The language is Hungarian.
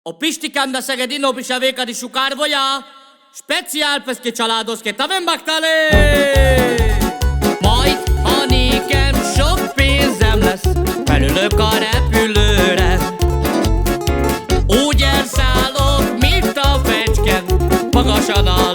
O Pistikám da Szegedino bisa véka di sukárvoja, speciál peszke családoszke taven baktale. Majd, ha nékem sok pénzem lesz, felülök a repülőre. Úgy elszállok, mint a fecske, magasan a